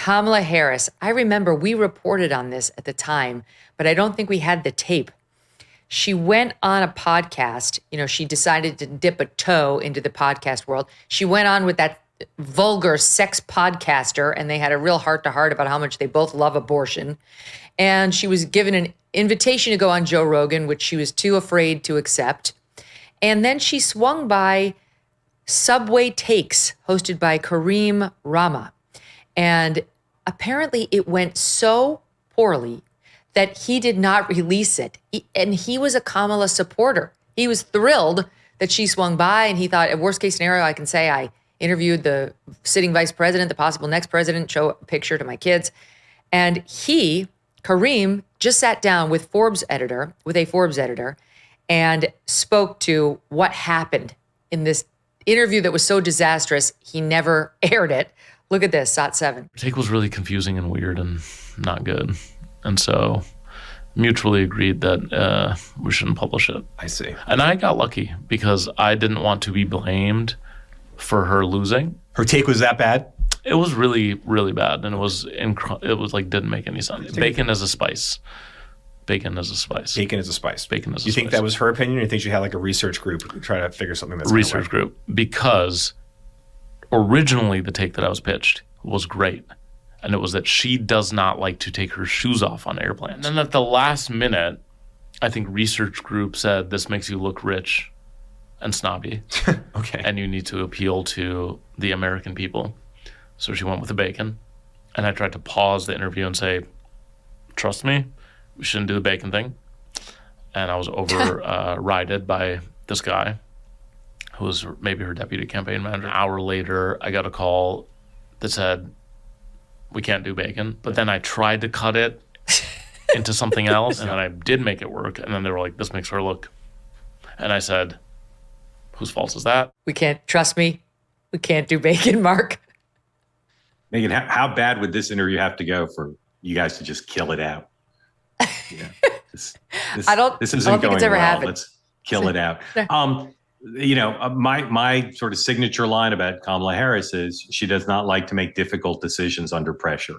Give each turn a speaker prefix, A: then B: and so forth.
A: Kamala Harris. I remember we reported on this at the time, but I don't think we had the tape. She went on a podcast. She decided to dip a toe into the podcast world. She went on with that vulgar sex podcaster, and they had a real heart-to-heart about how much they both love abortion. And she was given an invitation to go on Joe Rogan, which she was too afraid to accept. And then she swung by Subway Takes, hosted by Kareem Rama. And apparently it went so poorly that he did not release it. And he was a Kamala supporter. He was thrilled that she swung by, and he thought, at worst case scenario, I can say I interviewed the sitting vice president, the possible next president, show a picture to my kids. And Kareem, just sat down with a Forbes editor, and spoke to what happened in this interview that was so disastrous, he never aired it. Look at this, SOT7.
B: Her take was really confusing and weird and not good. And so mutually agreed that we shouldn't publish it.
C: I see.
B: And I got lucky because I didn't want to be blamed for her losing.
C: Her take was that bad?
B: It was really, really bad. And it was like didn't make any sense. Bacon as a spice. Bacon as a spice.
C: Bacon as a spice.
B: Bacon as a spice.
C: You think that was her opinion, or you think she had like a research group to try to figure something that's
B: research group? Because originally the take that I was pitched was great. And it was that she does not like to take her shoes off on airplanes. And then at the last minute, I think research group said, this makes you look rich and snobby.
C: Okay.
B: And you need to appeal to the American people. So she went with the bacon. And I tried to pause the interview and say, trust me, we shouldn't do the bacon thing. And I was overrided by this guy who was maybe her deputy campaign manager. An hour later, I got a call that said, we can't do bacon. But then I tried to cut it into something else, and then I did make it work. And then they were like, this makes her look. And I said, whose fault is that?
A: We can't do bacon, Mark.
D: Megyn, how bad would this interview have to go for you guys to just kill it out? Yeah. This isn't going well.
A: Happened.
D: Let's kill it out. My sort of signature line about Kamala Harris is she does not like to make difficult decisions under pressure.